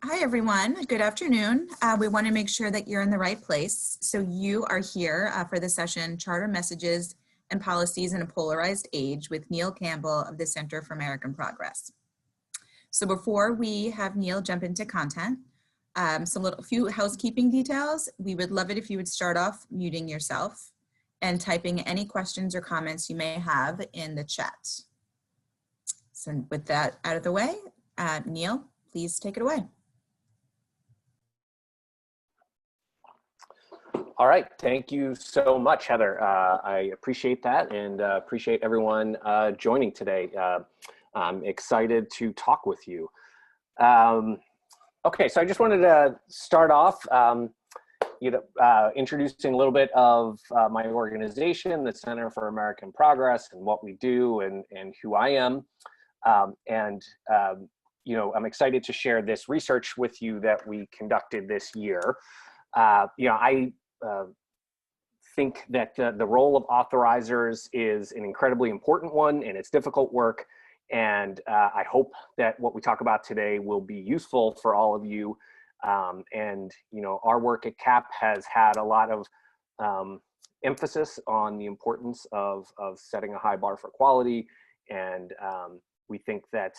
Hi, everyone. Good afternoon. We want to make sure that you're in the right place. So you are here for the session, Charter Messages and Policies in a Polarized Age with Neil Campbell of the Center for American Progress. So before we have Neil jump into content, a few housekeeping details. We would love it if you would start off muting yourself and typing any questions or comments you may have in the chat. So with that out of the way, Neil, please take it away. All right, thank you so much, Heather. I appreciate that and appreciate everyone joining today. I'm excited to talk with you. Okay, so I just wanted to start off, introducing a little bit of my organization, the Center for American Progress, and what we do and who I am. I'm excited to share this research with you that we conducted this year. I think that the role of authorizers is an incredibly important one, and it's difficult work. And I hope that what we talk about today will be useful for all of you. Our work at CAP has had a lot of emphasis on the importance of setting a high bar for quality. And we think that,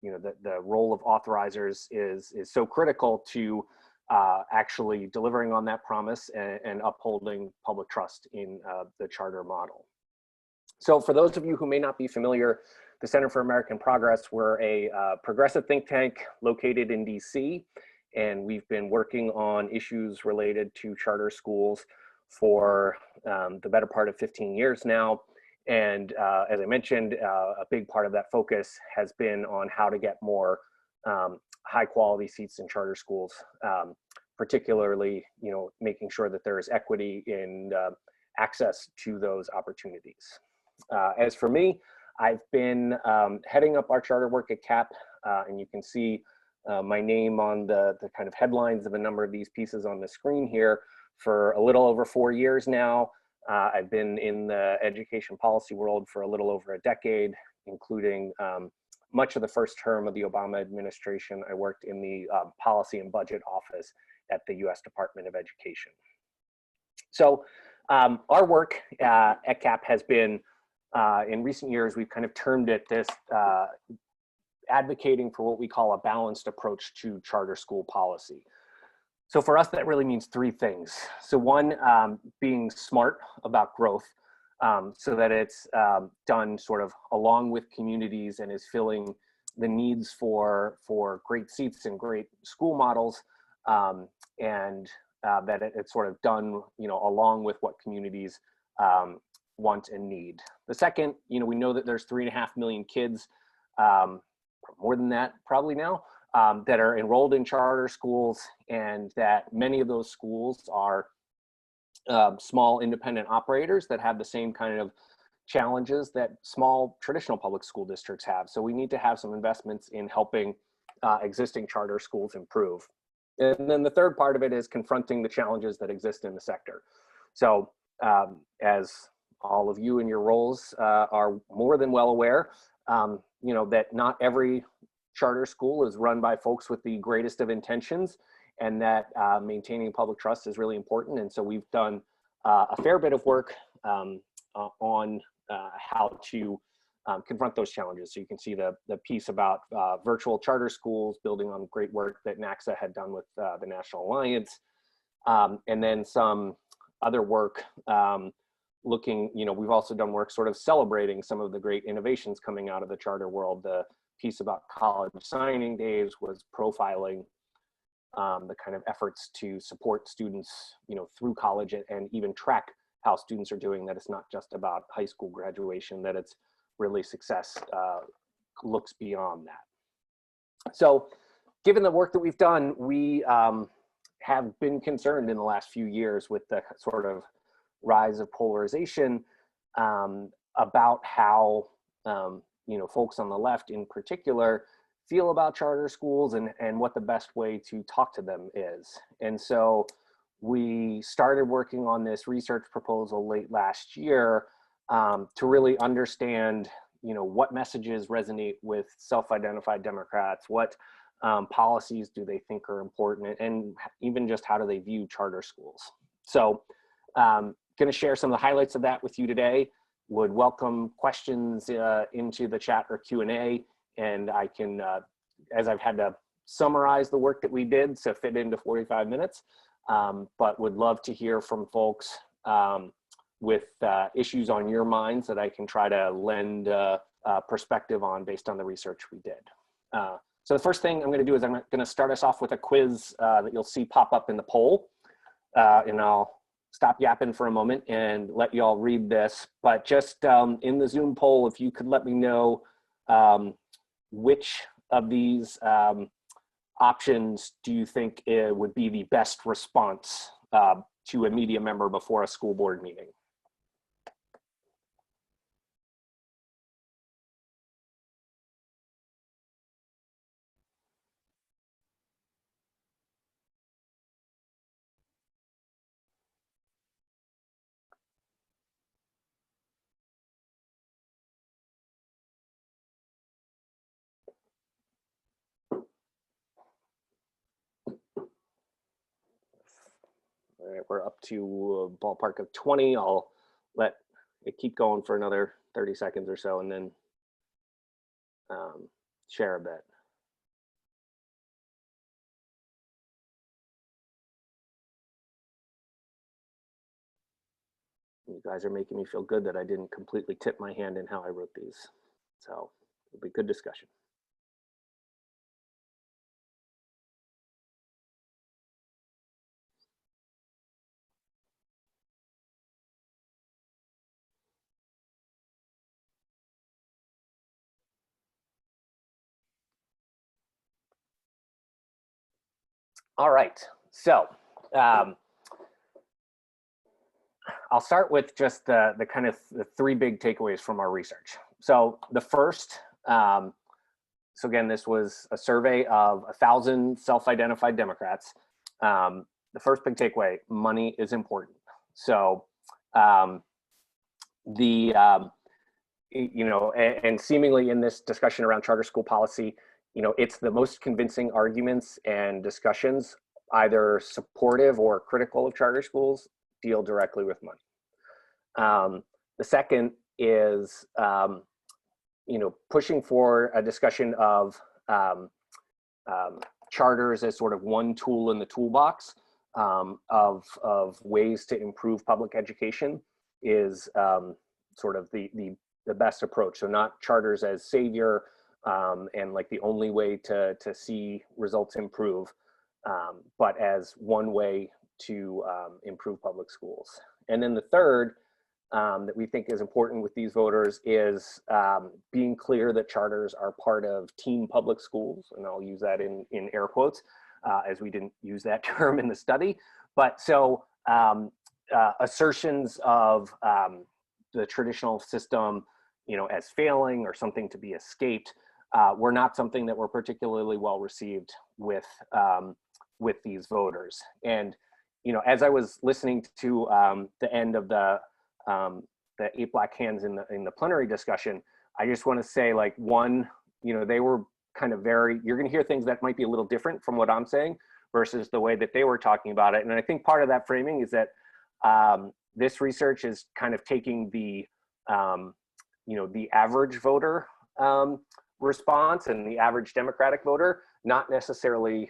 the role of authorizers is so critical to actually delivering on that promise and upholding public trust in the charter model. So for those of you who may not be familiar, the Center for American Progress, we're a progressive think tank located in DC, and we've been working on issues related to charter schools for the better part of 15 years now. And as I mentioned, a big part of that focus has been on how to get more high quality seats in charter schools, particularly, making sure that there is equity in access to those opportunities. As for me, I've been heading up our charter work at CAP, and you can see my name on the kind of headlines of a number of these pieces on the screen here for a little over 4 years now. I've been in the education policy world for a little over a decade, including much of the first term of the Obama administration. I worked in the policy and budget office at the US Department of Education. So our work at CAP has been, in recent years, we've kind of termed it this advocating for what we call a balanced approach to charter school policy. So for us, that really means 3 things. So one, being smart about growth, so that it's done sort of along with communities and is filling the needs for great seats and great school models, and that it's sort of done, along with what communities want and need. The second, we know that there's 3.5 million kids, more than that probably now, that are enrolled in charter schools, and that many of those schools are small independent operators that have the same kind of challenges that small traditional public school districts have. So we need to have some investments in helping existing charter schools improve. And then the third part of it is confronting the challenges that exist in the sector. So as all of you in your roles are more than well aware, that not every charter school is run by folks with the greatest of intentions, and that maintaining public trust is really important. And so we've done a fair bit of work on how to confront those challenges. So you can see the piece about virtual charter schools, building on great work that NACSA had done with the National Alliance, and then some other work looking, we've also done work sort of celebrating some of the great innovations coming out of the charter world. The piece about college signing days was profiling the kind of efforts to support students, through college, and even track how students are doing, that it's not just about high school graduation, that it's really success looks beyond that. So given the work that we've done, we have been concerned in the last few years with the sort of rise of polarization about how, folks on the left in particular feel about charter schools and what the best way to talk to them is. And so we started working on this research proposal late last year to really understand, what messages resonate with self-identified Democrats, what policies do they think are important, and even just how do they view charter schools. So going to share some of the highlights of that with you today. Would welcome questions into the chat or Q&A, and I can, as I've had to summarize the work that we did to fit into 45 minutes, but would love to hear from folks with issues on your minds that I can try to lend perspective on based on the research we did. So the first thing I'm going to do is I'm going to start us off with a quiz that you'll see pop up in the poll, and I'll stop yapping for a moment and let you all read this. But just in the Zoom poll, if you could let me know which of these options do you think would be the best response to a media member before a school board meeting? All right, we're up to a ballpark of 20. I'll let it keep going for another 30 seconds or so and then share a bit. You guys are making me feel good that I didn't completely tip my hand in how I wrote these. So it'll be good discussion. All right, so I'll start with just the kind of the three big takeaways from our research. So the first, so again, this was a survey of 1,000 self-identified Democrats. The first big takeaway: money is important. So you know, and seemingly in this discussion around charter school policy, you know, it's the most convincing arguments and discussions, either supportive or critical of charter schools, deal directly with money. The second is, you know, pushing for a discussion of charters as sort of one tool in the toolbox of ways to improve public education is sort of the best approach. So not charters as savior and like the only way to see results improve, but as one way to improve public schools. And then the third that we think is important with these voters is being clear that charters are part of teen public schools, and I'll use that in air quotes, as we didn't use that term in the study. But so assertions of the traditional system, you know, as failing or something to be escaped, were not something that were particularly well received with these voters. And you know, as I was listening to the end of the 8 Black Hands in the plenary discussion, I just want to say, like, one, you know, they were kind of very, you're going to hear things that might be a little different from what I'm saying versus the way that they were talking about it. And I think part of that framing is that this research is kind of taking the, you know, the average voter response and the average Democratic voter, not necessarily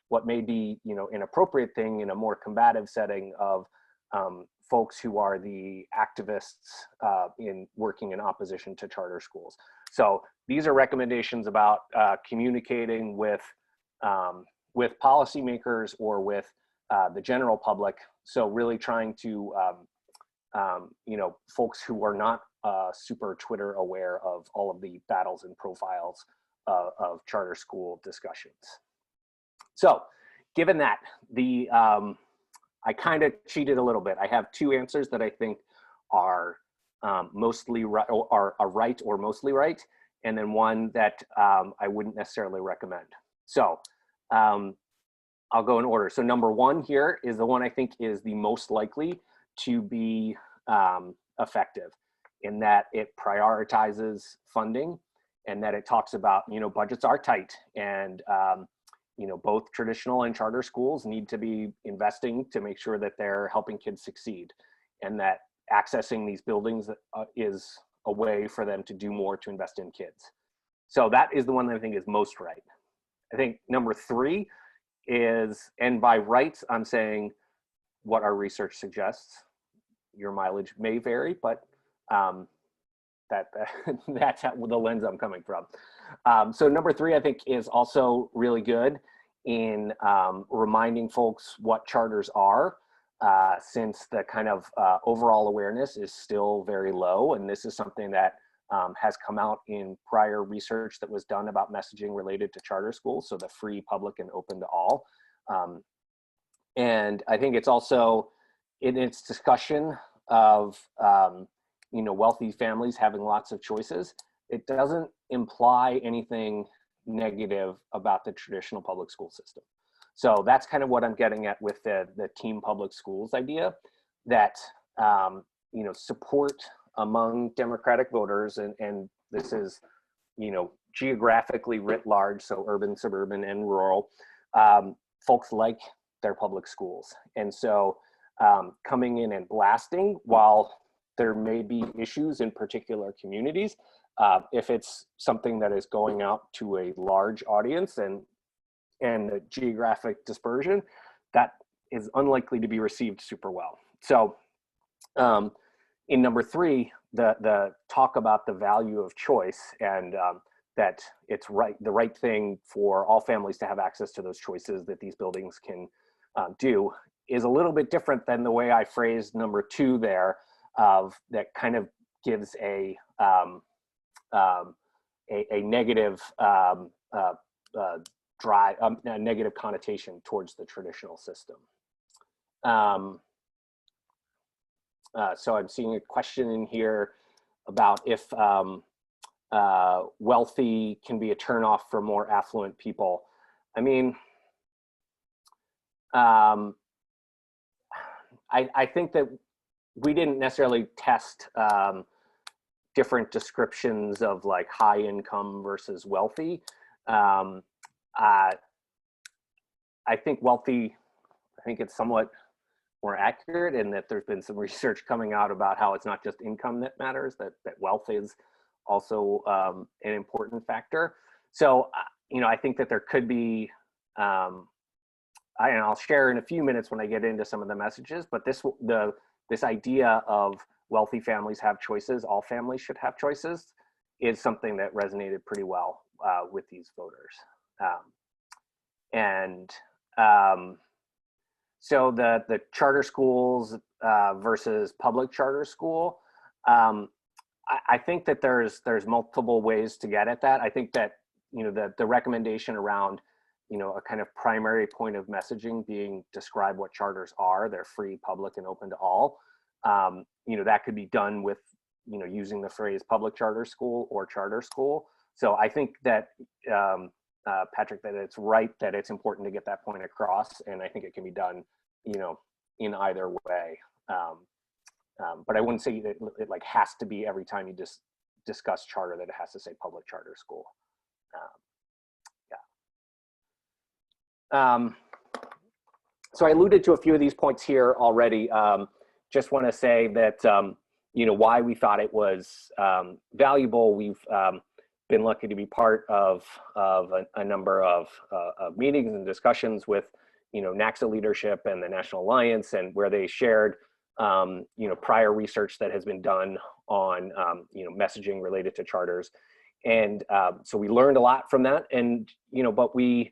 what may be, you know, an appropriate thing in a more combative setting of folks who are the activists in working in opposition to charter schools. So these are recommendations about communicating with policymakers or with the general public. So really trying to, you know, folks who are not super Twitter aware of all of the battles and profiles of charter school discussions. So given that, I kind of cheated a little bit. I have two answers that I think are mostly right, or are right or mostly right, and then one that I wouldn't necessarily recommend. So I'll go in order. So number one here is the one I think is the most likely to be effective, in that it prioritizes funding and that it talks about, budgets are tight, and both traditional and charter schools need to be investing to make sure that they're helping kids succeed, and that accessing these buildings is a way for them to do more to invest in kids. So that is the one that I think is most right. I think number 3 is, and by rights, I'm saying what our research suggests. Your mileage may vary, but that's the lens I'm coming from. So number 3, I think, is also really good in reminding folks what charters are, since the kind of overall awareness is still very low. And this is something that has come out in prior research that was done about messaging related to charter schools, so the free, public, and open to all. And I think it's also in its discussion of wealthy families having lots of choices, it doesn't imply anything negative about the traditional public school system. So that's kind of what I'm getting at with the team public schools idea, that support among Democratic voters, and this is geographically writ large, so urban, suburban, and rural, folks like their public schools. And so coming in and blasting, while there may be issues in particular communities, if it's something that is going out to a large audience and the geographic dispersion, that is unlikely to be received super well. So in number 3, the talk about the value of choice, and that it's the right thing for all families to have access to those choices that these buildings can do, is a little bit different than the way I phrased number 2 there, that kind of gives a negative a negative connotation towards the traditional system. So I'm seeing a question in here about if wealthy can be a turnoff for more affluent people. I mean, I think that we didn't necessarily test different descriptions of like high income versus wealthy. I think wealthy, I think it's somewhat more accurate, in that there's been some research coming out about how it's not just income that matters, that wealth is also an important factor. So, I think that there could be, I'll share in a few minutes when I get into some of the messages, but this idea of wealthy families have choices, all families should have choices, is something that resonated pretty well with these voters. So the charter schools versus public charter school, I think that there's multiple ways to get at that. I think that the recommendation around a kind of primary point of messaging being describe what charters are, they're free, public, and open to all. That could be done with using the phrase public charter school or charter school. So I think that Patrick, that it's right that it's important to get that point across, and I think it can be done in either way. But I wouldn't say that it like has to be every time you just discuss charter that it has to say public charter school. So I alluded to a few of these points here already. Just want to say that why we thought it was valuable. We've been lucky to be part of a number of meetings and discussions with NACSA leadership and the National Alliance, and where they shared prior research that has been done on messaging related to charters, and so we learned a lot from that. And but we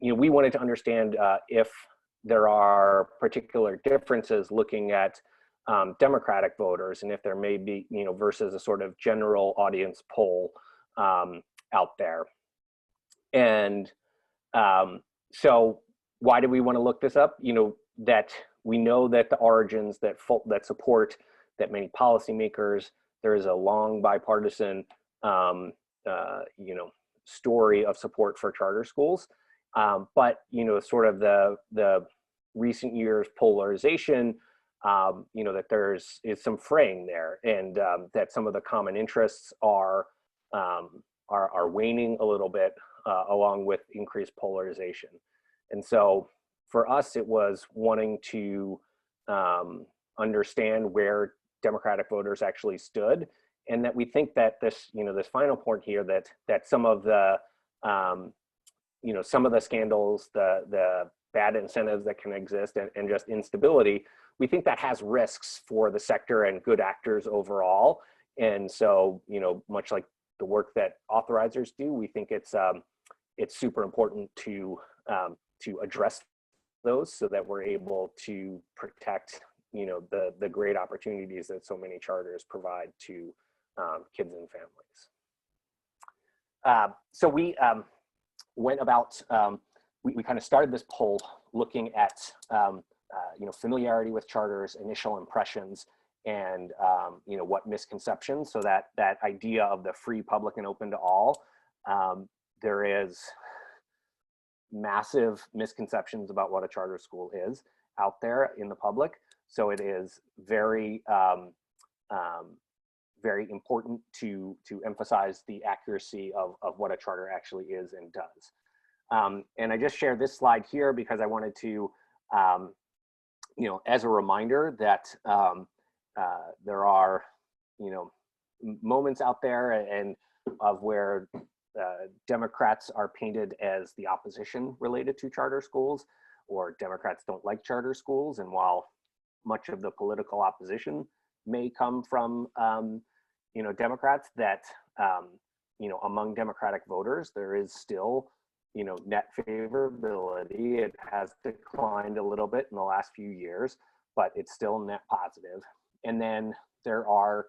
we wanted to understand if there are particular differences looking at Democratic voters, and if there may be versus a sort of general audience poll out there. And so why do we want to look this up? That we know that the origins that support that many policymakers, there is a long bipartisan story of support for charter schools, but sort of the recent years polarization you know, that is some fraying there, and that some of the common interests are waning a little bit, along with increased polarization. And so for us, it was wanting to understand where Democratic voters actually stood, and that we think that this, you know, this final point here, that some of the you know, some of the scandals, the bad incentives that can exist, and just instability, we think that has risks for the sector and good actors overall. And so, you know, much like the work that authorizers do, we think it's super important to address those, so that we're able to protect, you know, the great opportunities that so many charters provide to kids and families. So we went about, we kind of started this poll looking at you know, familiarity with charters, initial impressions, and you know, what misconceptions. So that idea of the free, public, and open to all, there is massive misconceptions about what a charter school is out there in the public. So it is very very important to emphasize the accuracy of what a charter actually is and does. And I just shared this slide here because I wanted to, you know, as a reminder that there are, you know, moments out there and of where Democrats are painted as the opposition related to charter schools, or Democrats don't like charter schools. And while much of the political opposition may come from, you know, Democrats, that, you know, among Democratic voters, there is still, you know, net favorability. It has declined a little bit in the last few years, but it's still net positive. And then there are,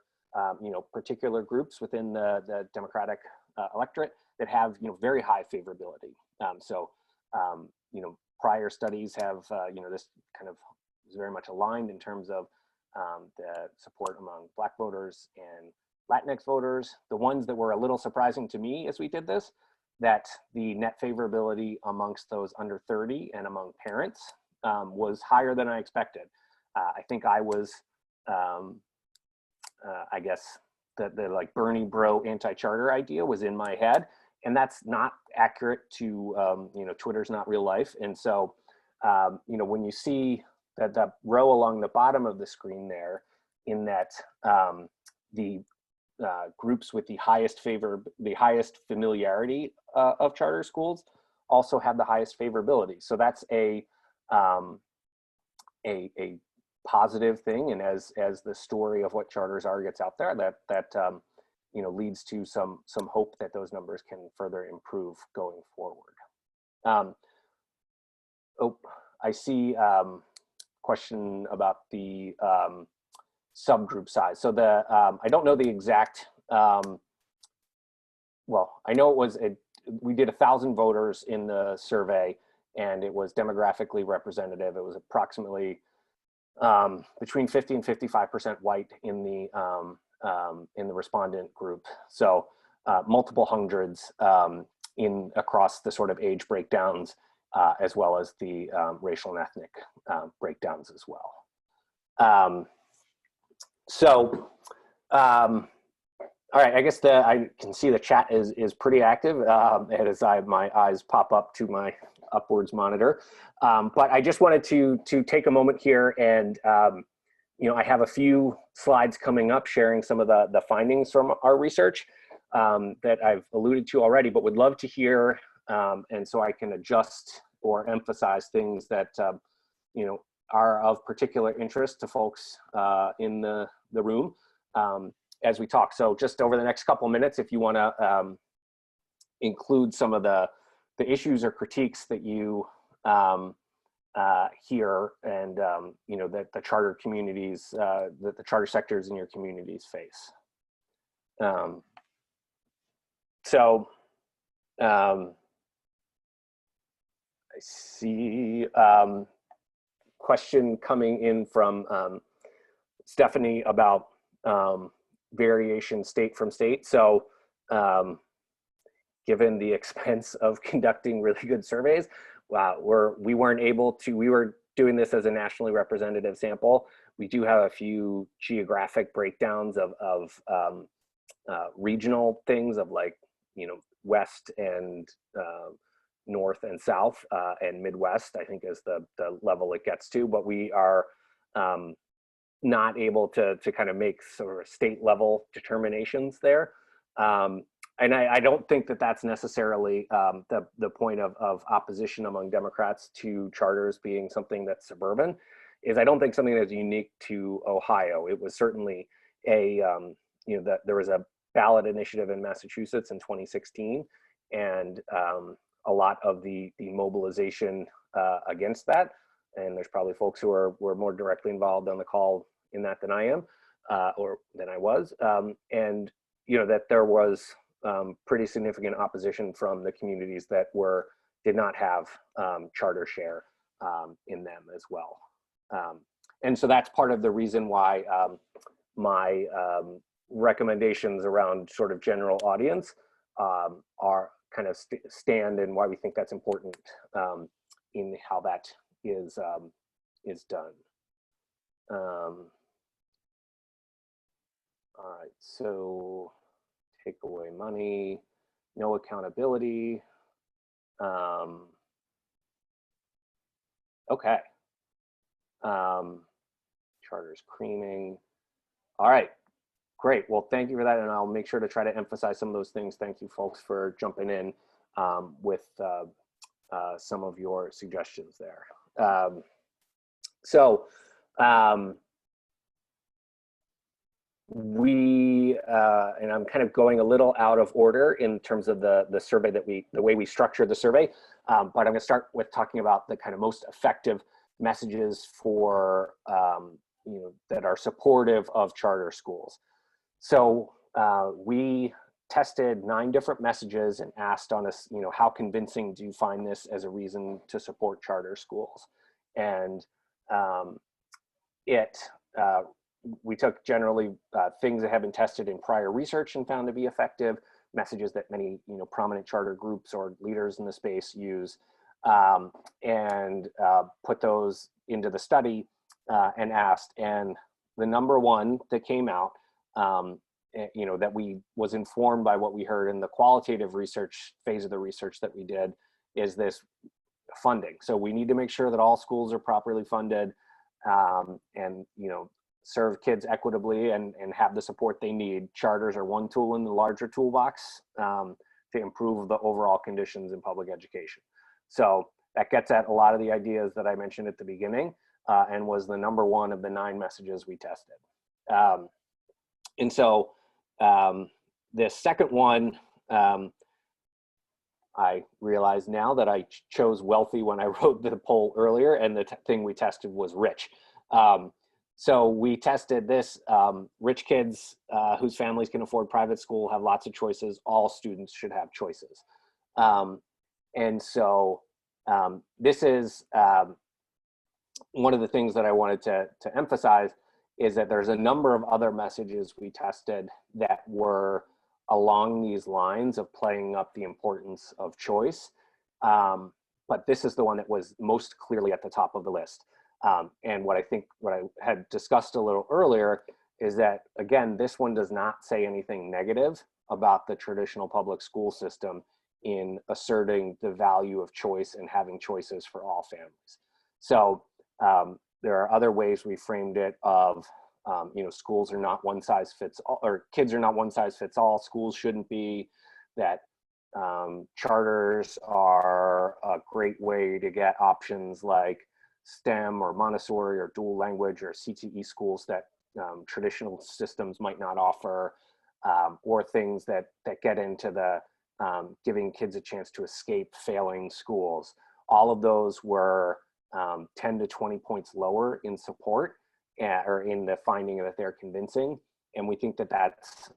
you know, particular groups within the Democratic electorate that have, you know, very high favorability. So, you know, prior studies have, you know, this kind of is very much aligned in terms of the support among Black voters and Latinx voters. The ones that were a little surprising to me as we did this, that the net favorability amongst those under 30 and among parents was higher than I expected. I think I was, I guess, the like Bernie bro anti-charter idea was in my head, and that's not accurate to, you know, Twitter's not real life. And so, you know, when you see that row along the bottom of the screen there, in that the groups with the highest familiarity of charter schools also have the highest favorability. So that's a positive thing, and as the story of what charters are gets out there, that you know, leads to some hope that those numbers can further improve going forward. Oh, I see question about the subgroup size. So the I don't know the exact. Well, I know it was we did 1,000 voters in the survey, and it was demographically representative. It was approximately between 50 and 55% white in the respondent group. So multiple hundreds across the sort of age breakdowns, as well as the racial and ethnic breakdowns as well. All right, I guess I can see the chat is pretty active as my eyes pop up to my upwards monitor. But I just wanted to take a moment here, and you know, I have a few slides coming up sharing some of the findings from our research that I've alluded to already, but would love to hear, and so I can adjust or emphasize things that you know, are of particular interest to folks in the room as we talk. So just over the next couple of minutes, if you want to include some of the issues or critiques that you hear, and you know, that the charter communities, that the charter sectors in your communities face. I see question coming in from Stephanie about variation state from state. So given the expense of conducting really good surveys, we weren't able to, we were doing this as a nationally representative sample. We do have a few geographic breakdowns of regional things of like, you know, West and North and South and Midwest, I think is the level it gets to, but we are not able to kind of make sort of state level determinations there. And I don't think that that's necessarily the point of opposition among Democrats to charters being something that's suburban. Is I don't think something that's unique to Ohio. It was certainly a you know, that there was a ballot initiative in Massachusetts in 2016, and a lot of the mobilization against that. And there's probably folks who were more directly involved on the call in that than I am, or than I was. And you know, that there was pretty significant opposition from the communities that did not have charter share in them as well. And so that's part of the reason why my recommendations around sort of general audience are kind of stand, and why we think that's important in how that is done. All right, so take away money, no accountability. Okay. Charters creaming. All right, great. Well, thank you for that, and I'll make sure to try to emphasize some of those things. Thank you, folks, for jumping in with some of your suggestions there. We and I'm kind of going a little out of order in terms of the survey the way we structured the survey, but I'm going to start with talking about the kind of most effective messages for you know, that are supportive of charter schools. So we tested 9 different messages and asked on us, you know, how convincing do you find this as a reason to support charter schools? And we took generally things that have been tested in prior research and found to be effective, messages that many, you know, prominent charter groups or leaders in the space use, and put those into the study and asked. And the number one that came out, you know, that was informed by what we heard in the qualitative research phase of the research that we did, is this funding. So we need to make sure that all schools are properly funded, and, you know, serve kids equitably and have the support they need. Charters are one tool in the larger toolbox to improve the overall conditions in public education. So that gets at a lot of the ideas that I mentioned at the beginning, and was the number one of the 9 messages we tested. And so the second one, I realize now that I chose wealthy when I wrote the poll earlier, and the thing we tested was rich. So we tested this, rich kids whose families can afford private school have lots of choices. All students should have choices. And so this is one of the things that I wanted to emphasize, is that there's a number of other messages we tested that were along these lines of playing up the importance of choice. But this is the one that was most clearly at the top of the list. And what I had discussed a little earlier is that, again, this one does not say anything negative about the traditional public school system in asserting the value of choice and having choices for all families. So there are other ways we framed it of, you know, schools are not one size fits all, or kids are not one size fits all. Schools shouldn't be. That charters are a great way to get options like STEM or Montessori or dual language or CTE schools that traditional systems might not offer, or things that get into the giving kids a chance to escape failing schools. All of those were 10 to 20 points lower in support, or in the finding that they're convincing. And we think that that's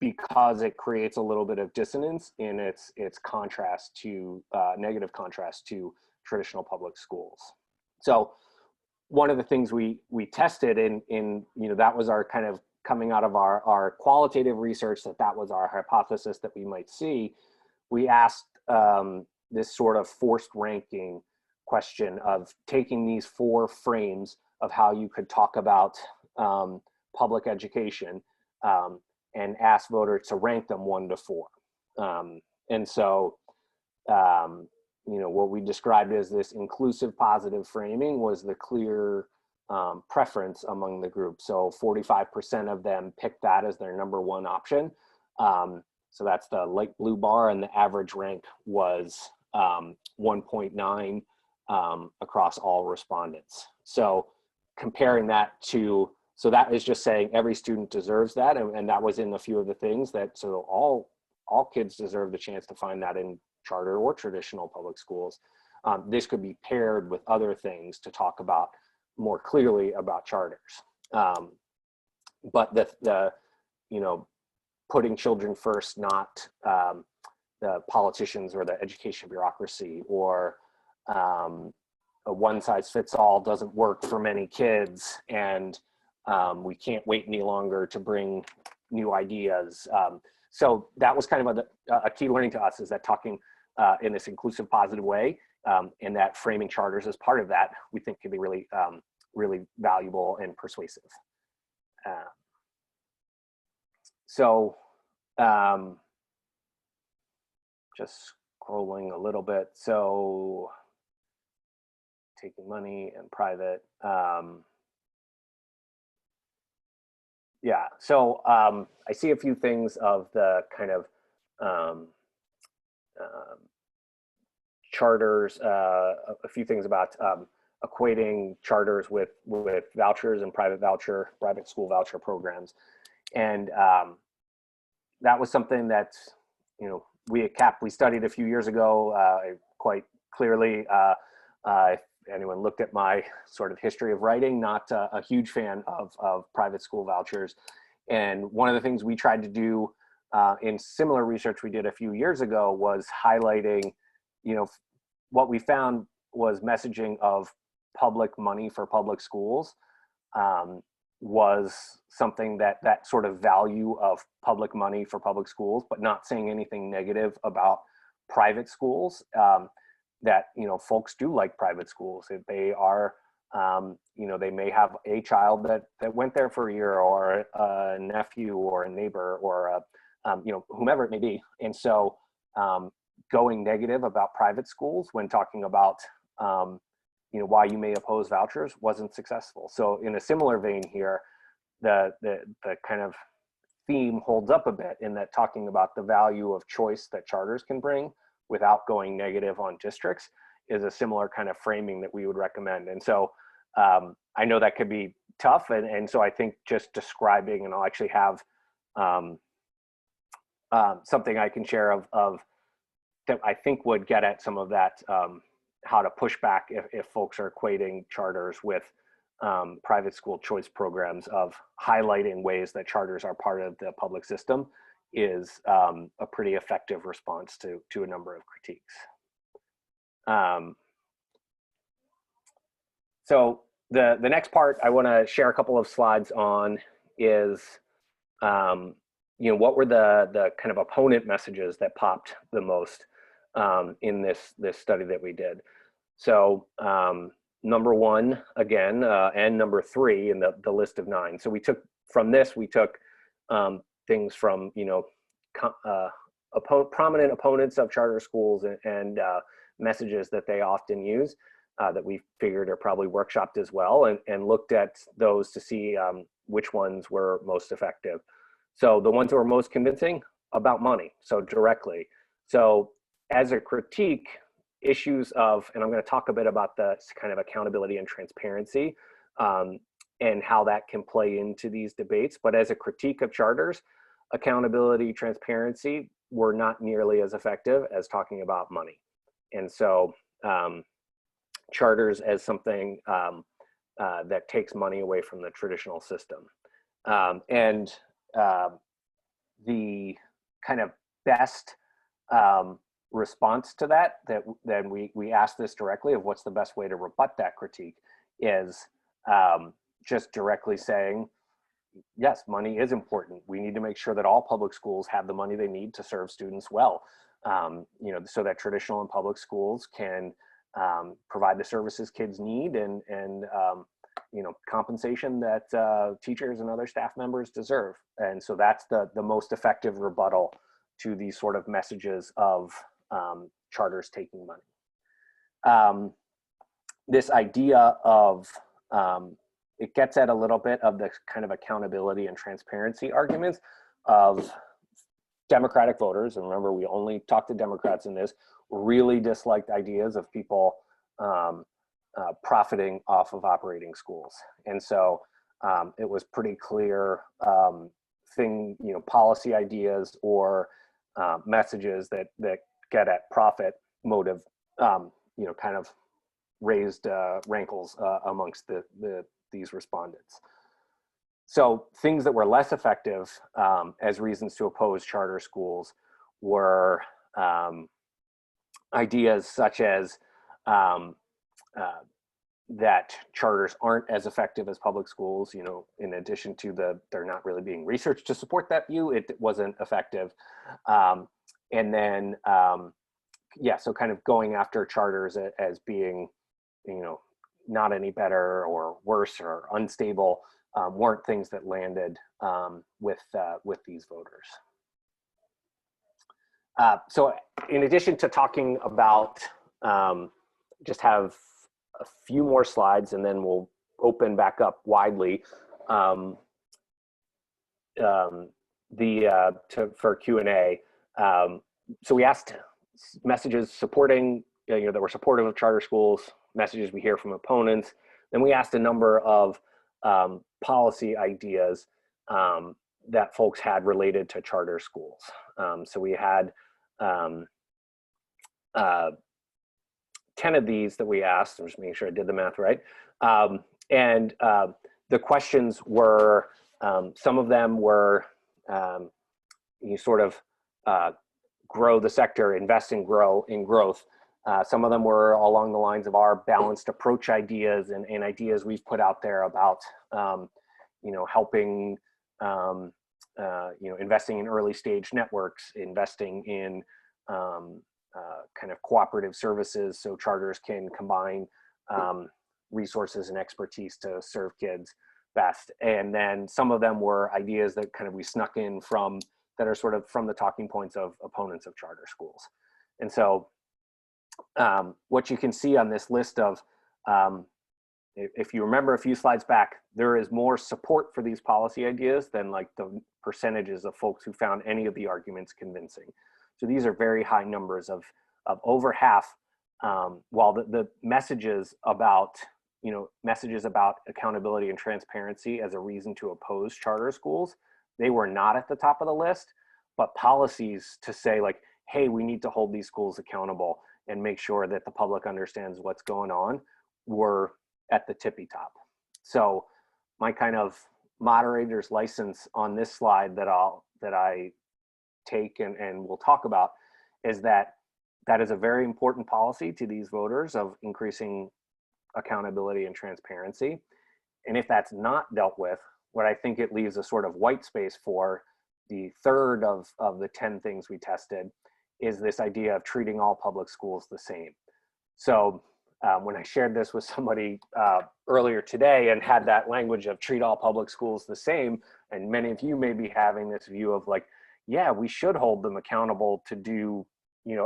because it creates a little bit of dissonance in its contrast to negative contrast to traditional public schools. So one of the things we tested in you know, that was our kind of coming out of our qualitative research, that was our hypothesis that we might see. We asked this sort of forced ranking question of taking these 4 frames of how you could talk about public education and ask voters to rank them 1 to 4. And so, you know, what we described as this inclusive positive framing was the clear preference among the group. So 45% of them picked that as their number 1 option. So that's the light blue bar, and the average rank was 1.9 across all respondents. So comparing that to, so that is just saying every student deserves that, and that was in a few of the things that, so all kids deserve the chance to find that in charter or traditional public schools. This could be paired with other things to talk about more clearly about charters. But the you know, putting children first, not the politicians or the education bureaucracy, or a one-size-fits-all doesn't work for many kids, and we can't wait any longer to bring new ideas. So that was kind of a key learning to us, is that talking in this inclusive, positive way, and that framing charters as part of that, we think can be really, really valuable and persuasive. So just scrolling a little bit. So taking money and private. Yeah, so I see a few things of the kind of charters, a few things about equating charters with vouchers and private school voucher programs. And that was something that, you know, we at CAP, we studied a few years ago quite clearly. If anyone looked at my sort of history of writing, not a huge fan of private school vouchers. And one of the things we tried to do in similar research we did a few years ago was highlighting, you know, what we found was messaging of public money for public schools was something that sort of value of public money for public schools, but not saying anything negative about private schools. That, you know, folks do like private schools. If they are, you know, they may have a child that went there for a year, or a nephew or a neighbor, or you know, whomever it may be. And so going negative about private schools when talking about you know, why you may oppose vouchers wasn't successful. So in a similar vein here, the kind of theme holds up a bit, in that talking about the value of choice that charters can bring without going negative on districts is a similar kind of framing that we would recommend. And so I know that could be tough. And so I think just describing, and I'll actually have something I can share of that I think would get at some of that, how to push back if folks are equating charters with private school choice programs, of highlighting ways that charters are part of the public system, is a pretty effective response to a number of critiques. So the next part I want to share a couple of slides on is, you know, what were the kind of opponent messages that popped the most in this study that we did. So number 1, again, and number 3 in the list of 9. So we took from this, we took things from, you know, prominent opponents of charter schools, and messages that they often use that we figured are probably workshopped as well, and looked at those to see which ones were most effective. So the ones that were most convincing, about money, so directly. So as a critique, issues of, and I'm going to talk a bit about the kind of accountability and transparency and how that can play into these debates. But as a critique of charters, accountability, transparency were not nearly as effective as talking about money. And so charters as something that takes money away from the traditional system. And the kind of best response to that then we asked this directly, of what's the best way to rebut that critique, is just directly saying, yes, money is important. We need to make sure that all public schools have the money they need to serve students well, you know, so that traditional and public schools can provide the services kids need, and you know, compensation that teachers and other staff members deserve. And so that's the most effective rebuttal to these sort of messages of charters taking money. This idea of, it gets at a little bit of the kind of accountability and transparency arguments of Democratic voters, and remember, we only talk to Democrats in this, really disliked ideas of people profiting off of operating schools. And so it was pretty clear policy ideas or messages that get at profit motive, kind of raised rankles amongst these respondents. So things that were less effective as reasons to oppose charter schools were ideas such as that charters aren't as effective as public schools. You know, in addition to they're not really being researched to support that view, it wasn't effective. And then, so kind of going after charters as being, you know, not any better or worse or unstable weren't things that landed with these voters. So in addition to talking about, just have a few more slides and then we'll open back up widely for Q&A. So we asked messages supporting, that were supportive of charter schools, messages we hear from opponents. Then we asked a number of policy ideas that folks had related to charter schools. So we had 10 of these that we asked. I'm just making sure I did the math right. And the questions were, some of them were, you sort of grow the sector, invest in growth. Some of them were along the lines of our balanced approach ideas and ideas we've put out there about, helping, investing in early stage networks, investing in kind of cooperative services so charters can combine resources and expertise to serve kids best. And then some of them were ideas that kind of we snuck in that are sort of from the talking points of opponents of charter schools. And so what you can see on this list of, if you remember a few slides back, there is more support for these policy ideas than like the percentages of folks who found any of the arguments convincing. So these are very high numbers of over half, while the messages about accountability and transparency as a reason to oppose charter schools, they were not at the top of the list, but policies to say like, hey, we need to hold these schools accountable and make sure that the public understands what's going on were at the tippy top. So my kind of moderator's license on this slide that I take and we'll talk about is that is a very important policy to these voters of increasing accountability and transparency. And if that's not dealt with, what I think it leaves a sort of white space for the third of the 10 things we tested is this idea of treating all public schools the same. So when I shared this with somebody earlier today and had that language of treat all public schools the same, and many of you may be having this view of like, yeah, we should hold them accountable to do,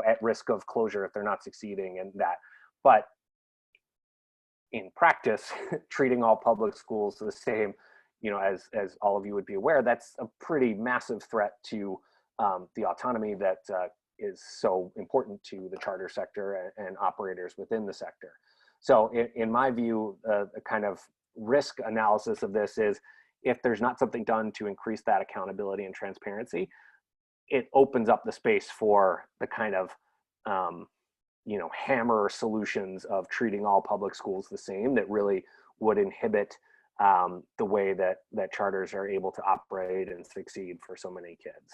at risk of closure if they're not succeeding and that. But in practice, treating all public schools the same, as all of you would be aware, that's a pretty massive threat to the autonomy that is so important to the charter sector and operators within the sector. So in my view, the kind of risk analysis of this is if there's not something done to increase that accountability and transparency, it opens up the space for the kind of, hammer solutions of treating all public schools the same that really would inhibit the way that charters are able to operate and succeed for so many kids.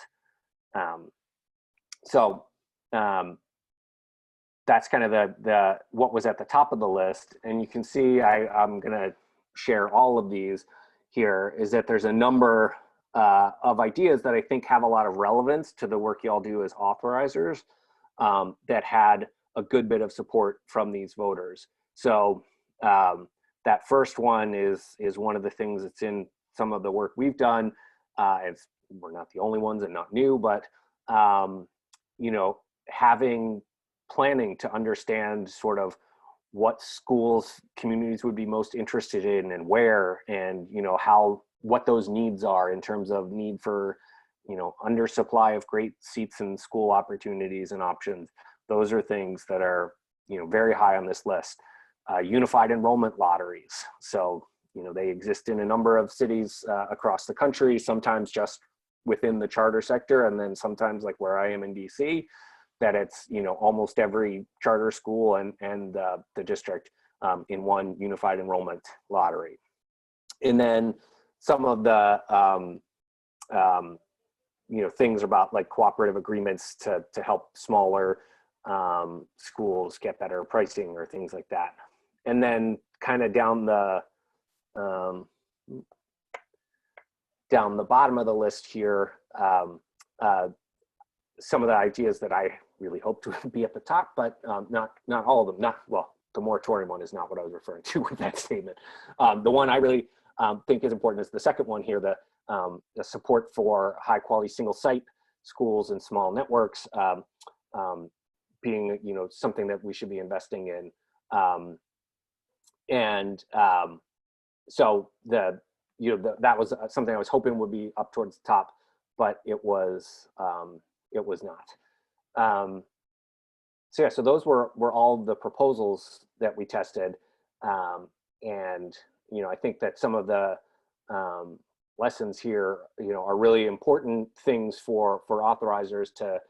That's kind of the what was at the top of the list. And you can see I'm gonna share all of these here, is that there's a number of ideas that I think have a lot of relevance to the work y'all do as authorizers that had a good bit of support from these voters. So that first one is one of the things that's in some of the work we've done. We're not the only ones and not new, but you know, planning to understand sort of what schools communities would be most interested in and where, and you know, what those needs are in terms of need for, you know, undersupply of great seats and school opportunities and options. Those are things that are, you know, very high on this list. Unified enrollment lotteries. So, you know, they exist in a number of cities across the country, sometimes just within the charter sector, and then sometimes, like where I am in DC, that it's, you know, almost every charter school and the district in one unified enrollment lottery. And then some of the you know, things about like cooperative agreements to help smaller schools get better pricing or things like that. And then kind of down the bottom of the list here, some of the ideas that I really hope to be at the top, but not all of them. Well, the moratorium one is not what I was referring to with that statement. The one I really think is important is the second one here, the support for high quality single site schools and small networks being, you know, something that we should be investing in. So that was something I was hoping would be up towards the top, but it was not. So yeah, so those were all the proposals that we tested, and you know, I think that some of the lessons here, you know, are really important things for authorizers to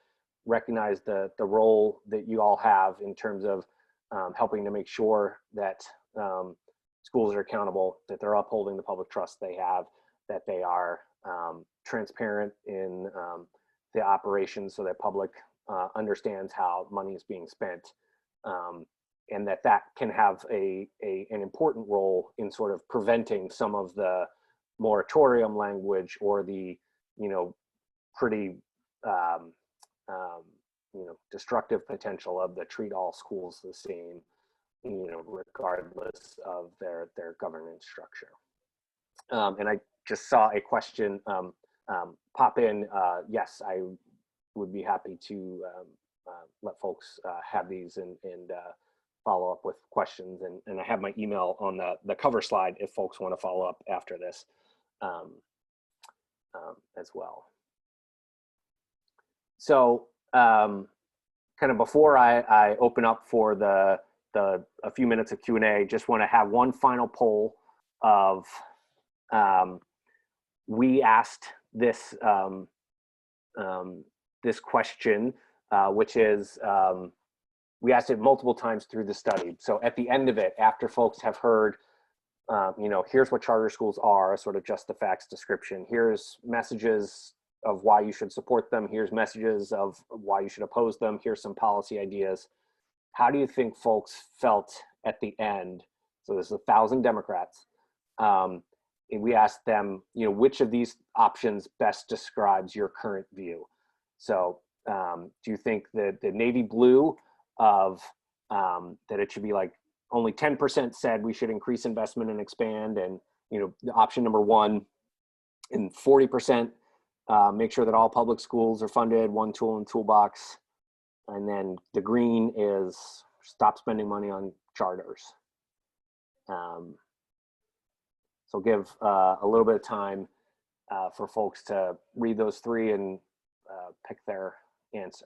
recognize the role that you all have in terms of helping to make sure that schools are accountable, that they're upholding the public trust they have, that they are transparent in the operations so that public understands how money is being spent, and that can have an important role in sort of preventing some of the moratorium language or the, you know, pretty you know, destructive potential of the treat all schools the same, you know, regardless of their governance structure. And I just saw a question pop in. Yes, I would be happy to let folks have these and follow up with questions. And I have my email on the cover slide if folks want to follow up after this as well. So kind of before I open up for a few minutes of Q&A, just want to have one final poll of, we asked this this question, which is, we asked it multiple times through the study. So at the end of it, after folks have heard, you know, here's what charter schools are, sort of just the facts description, here's messages of why you should support them, here's messages of why you should oppose them, here's some policy ideas. How do you think folks felt at the end? So there's 1,000 Democrats. And we asked them, you know, which of these options best describes your current view? So do you think that the navy blue of that it should be like only 10% said we should increase investment and expand, and, you know, the option number one, and 40% make sure that all public schools are funded, one tool in the toolbox, and then the green is stop spending money on charters. So give a little bit of time for folks to read those three and pick their answer.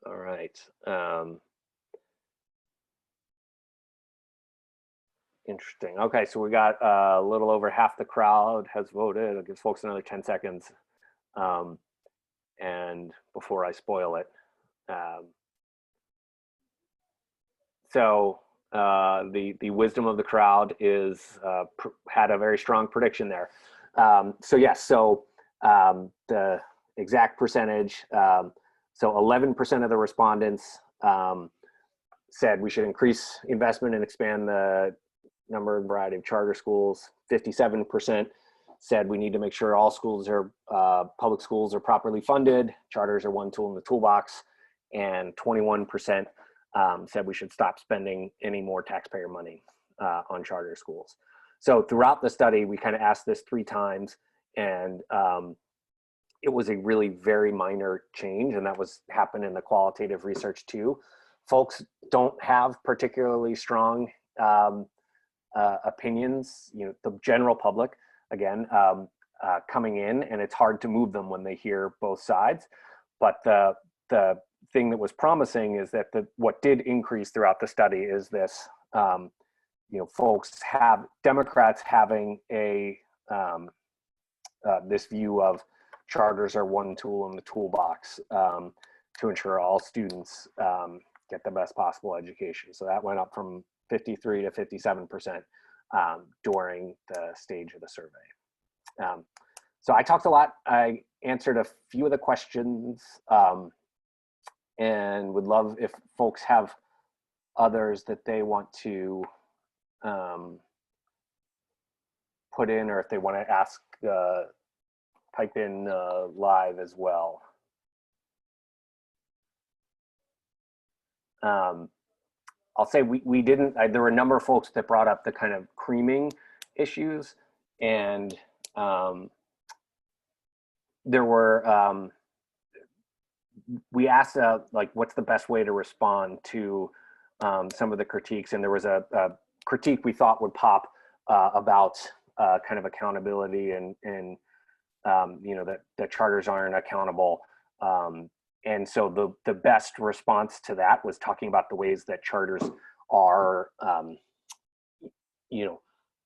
All right. Interesting. Okay, so we got a little over half the crowd has voted. I'll give folks another 10 seconds. And before I spoil it. So the wisdom of the crowd is had a very strong prediction there. So yes, so the exact percentage, so 11% of the respondents said we should increase investment and expand the number and variety of charter schools. 57% said we need to make sure all schools are, public schools are properly funded. Charters are one tool in the toolbox. And 21% said we should stop spending any more taxpayer money on charter schools. So throughout the study, we kind of asked this 3 times, and it was a really very minor change, and that was happened in the qualitative research too. Folks don't have particularly strong opinions, you know, the general public, again, coming in, and it's hard to move them when they hear both sides. But the thing that was promising is that what did increase throughout the study is this, you know, folks have, Democrats having a, this view of charters are one tool in the toolbox to ensure all students get the best possible education. So that went up from 53 to 57% during the stage of the survey. So I talked a lot. I answered a few of the questions and would love if folks have others that they want to put in, or if they want to ask, type in live as well. I'll say we didn't, there were a number of folks that brought up the kind of creaming issues, and there were, we asked like, what's the best way to respond to some of the critiques, and there was a critique we thought would pop about kind of accountability and you know, that charters aren't accountable. And so the best response to that was talking about the ways that charters are, you know,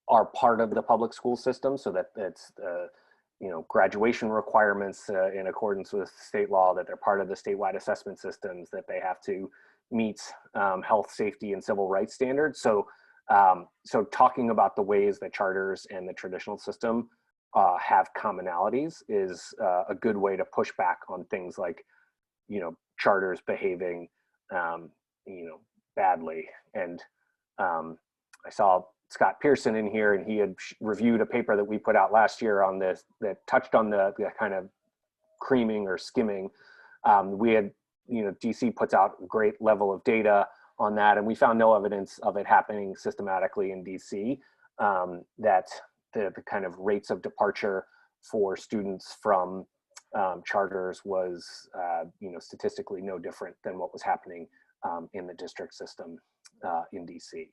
are part of the public school system, so that it's, you know, graduation requirements in accordance with state law, that they're part of the statewide assessment systems, that they have to meet health, safety, and civil rights standards. So, so talking about the ways that charters and the traditional system have commonalities is a good way to push back on things like, you know, charters behaving, you know, badly. And I saw Scott Pearson in here, and he had reviewed a paper that we put out last year on this that touched on the kind of creaming or skimming. We had, you know, DC puts out a great level of data on that, and we found no evidence of it happening systematically in DC, that the kind of rates of departure for students from charters was, you know, statistically no different than what was happening in the district system in DC.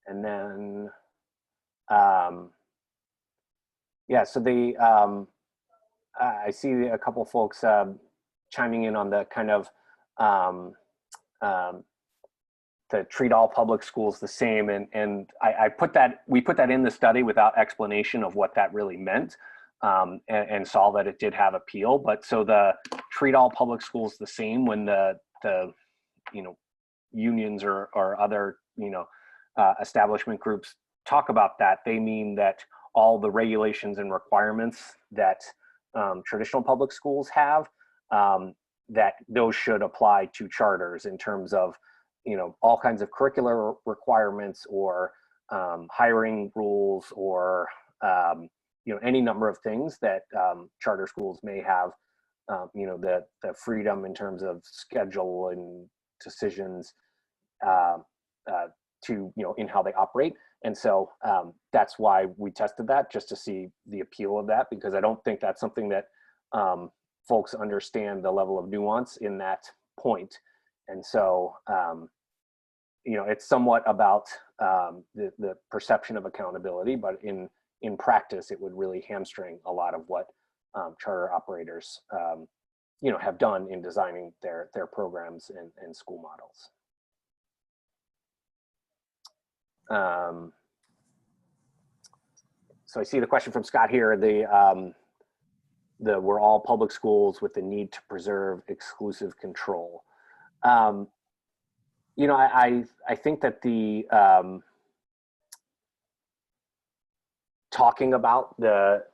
And then, yeah, so the, I see a couple folks chiming in on the kind of to treat all public schools the same, and I put that, we put that in the study without explanation of what that really meant, and saw that it did have appeal. But so the treat all public schools the same, when the you know, unions or other, you know, establishment groups talk about that, they mean that all the regulations and requirements that traditional public schools have, that those should apply to charters in terms of, you know, all kinds of curricular requirements, or hiring rules, or you know, any number of things that charter schools may have, you know, the freedom in terms of schedule and decisions to, you know, in how they operate. And so that's why we tested that, just to see the appeal of that, because I don't think that's something that folks understand the level of nuance in that point. And so, you know, it's somewhat about the perception of accountability, but in practice, it would really hamstring a lot of what charter operators, you know, have done in designing their programs and school models. So I see the question from Scott here. We're all public schools with the need to preserve exclusive control. You know, I think that the talking about the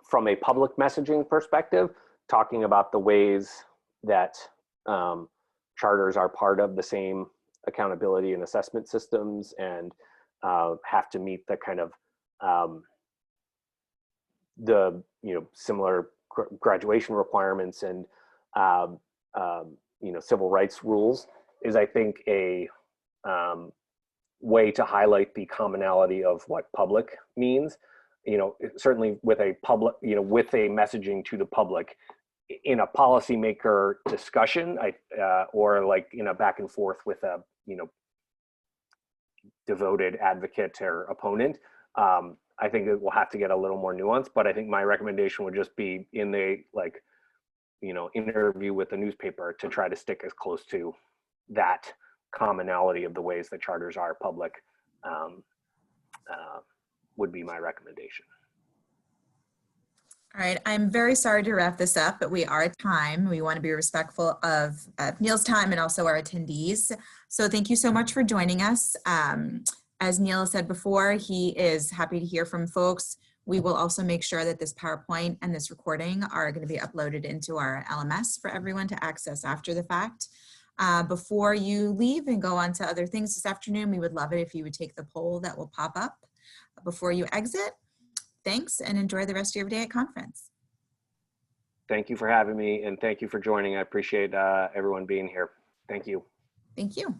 from a public messaging perspective, talking about the ways that charters are part of the same accountability and assessment systems and have to meet the kind of similar graduation requirements and civil rights rules is, I think, a way to highlight the commonality of what public means. Certainly with a public, with a messaging to the public in a policymaker discussion, or like in a back and forth with a devoted advocate or opponent. I think it will have to get a little more nuanced, but I think my recommendation would just be in the interview with the newspaper to try to stick as close to that commonality of the ways that charters are public would be my recommendation. All right, I'm very sorry to wrap this up, but we are at time. We want to be respectful of Neil's time and also our attendees. So thank you so much for joining us. As Neil said before, he is happy to hear from folks. We will also make sure that this PowerPoint and this recording are going to be uploaded into our LMS for everyone to access after the fact. Before you leave and go on to other things this afternoon, we would love it if you would take the poll that will pop up before you exit. Thanks, and enjoy the rest of your day at conference. Thank you for having me, and thank you for joining. I appreciate everyone being here. Thank you. Thank you.